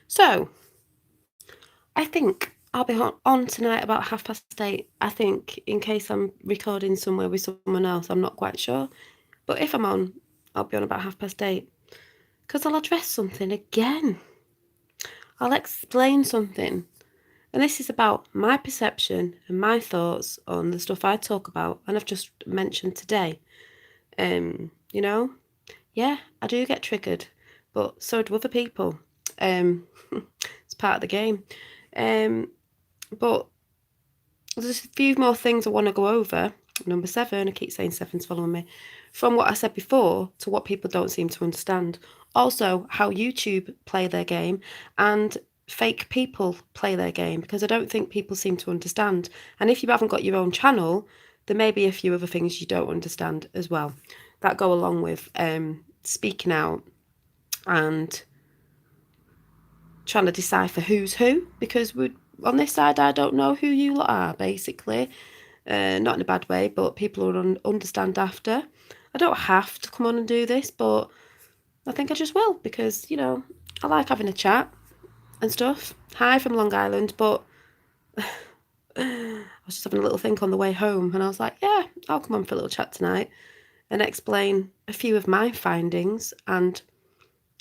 So, I think I'll be on tonight about 8:30. I think in case I'm recording somewhere with someone else, I'm not quite sure. But if I'm on, I'll be on about 8:30. Because I'll address something again. I'll explain something. And this is about my perception and my thoughts on the stuff I talk about and I've just mentioned today. You know, yeah, I do get triggered, but so do other people. It's part of the game. But there's a few more things I want to go over. Number 7, I keep saying 7's following me. From what I said before to what people don't seem to understand. Also, how YouTube play their game and fake people play their game, because I don't think people seem to understand. And if you haven't got your own channel, there may be a few other things you don't understand as well that go along with speaking out and trying to decipher who's who, because on this side I don't know who you lot are, basically. Not in a bad way, but people will understand after. I don't have to come on and do this, but I think I just will, because, I like having a chat and stuff. Hi from Long Island, but I was just having a little think on the way home, and I was like, yeah, I'll come on for a little chat tonight and explain a few of my findings and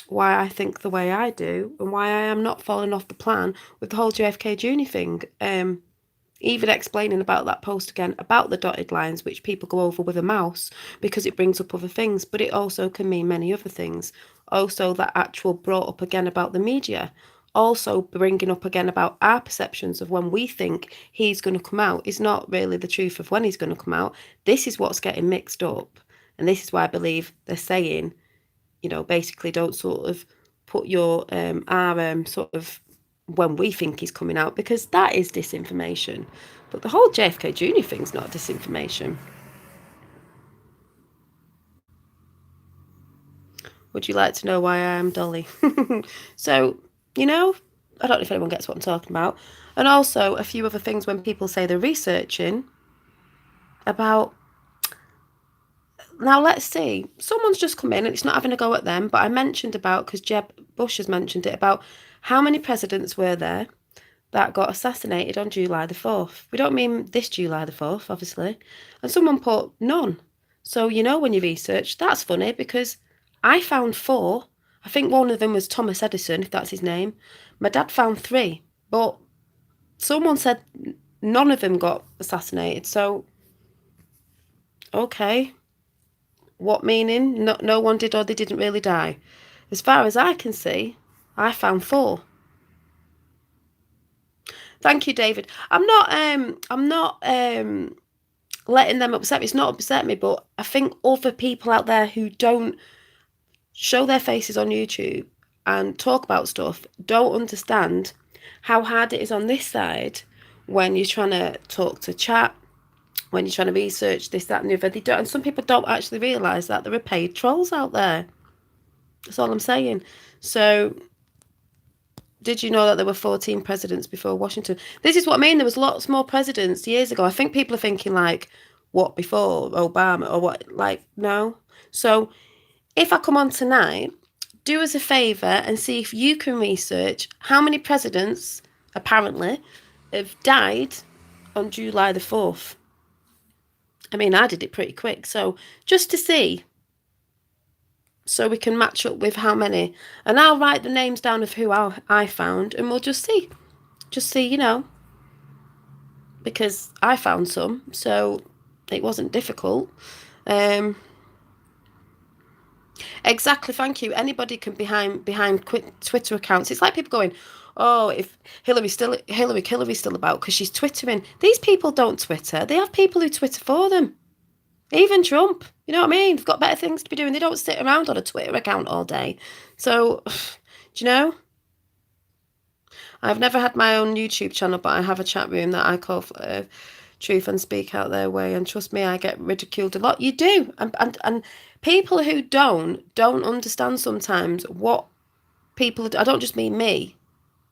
why I think the way I do and why I am not falling off the plan with the whole JFK Jr. thing. Even explaining about that post again about the dotted lines, which people go over with a mouse because it brings up other things, but it also can mean many other things. Also, that actual brought up again about the media. Also, bringing up again about our perceptions of when we think he's going to come out is not really the truth of when he's going to come out. This is what's getting mixed up. And this is why I believe they're saying, basically don't sort of put your sort of when we think he's coming out, because that is disinformation. But the whole JFK Jr. thing's not disinformation. Would you like to know why I am Dolly? So, I don't know if anyone gets what I'm talking about. And also a few other things when people say they're researching about. Now, let's see. Someone's just come in and it's not having a go at them, but I mentioned about, because Jeb Bush has mentioned it, about how many presidents were there that got assassinated on July the 4th. We don't mean this July the 4th, obviously. And someone put none. So, when you research, that's funny, because I found 4. I think one of them was Thomas Edison, if that's his name. My dad found 3. But someone said none of them got assassinated. So, okay. What meaning? No one did, or they didn't really die. As far as I can see, I found 4. Thank you, David. I'm not letting them upset me. It's not upset me, but I think other people out there who don't show their faces on YouTube and talk about stuff don't understand how hard it is on this side when you're trying to talk to chat, when you're trying to research this, that, and the other. They don't, and some people don't actually realise that there are paid trolls out there. That's all I'm saying. So, did you know that there were 14 presidents before Washington? This is what I mean. There was lots more presidents years ago. I think people are thinking like, what, before Obama or what? Like, no. So if I come on tonight, do us a favour and see if you can research how many presidents apparently have died on July the 4th. I mean, I did it pretty quick. So just to see, so we can match up with how many. And I'll write the names down of who I found, and we'll just see. Just see, because I found some, so it wasn't difficult. Exactly, thank you. Anybody can behind Twitter accounts. It's like people going, "Oh, if Hillary's still about because she's twittering." These people don't Twitter. They have people who Twitter for them. Even Trump, you know what I mean? They've got better things to be doing. They don't sit around on a Twitter account all day. So, do you know? I've never had my own YouTube channel, but I have a chat room that I call Truth and Speak Out Their Way. And trust me, I get ridiculed a lot. You do. And people who don't understand sometimes what people do. I don't just mean me,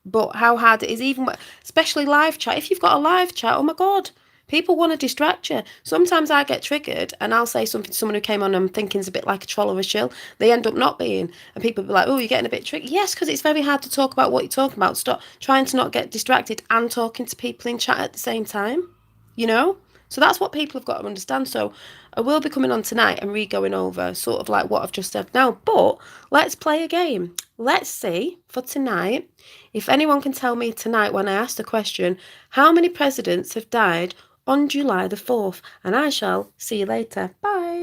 but how hard it is, even especially live chat. If you've got a live chat, oh my God, People want to distract you. Sometimes I get triggered and I'll say something to someone who came on and I'm thinking is a bit like a troll or a shill. They end up not being. And people be like, oh, you're getting a bit tricky. Yes, because it's very hard to talk about what you're talking about. Stop trying to not get distracted and talking to people in chat at the same time, you know? So that's what people have got to understand. So I will be coming on tonight and re-going over sort of like what I've just said now. But let's play a game. Let's see for tonight if anyone can tell me tonight when I ask the question, how many presidents have died on July the 4th? And I shall see you later. Bye.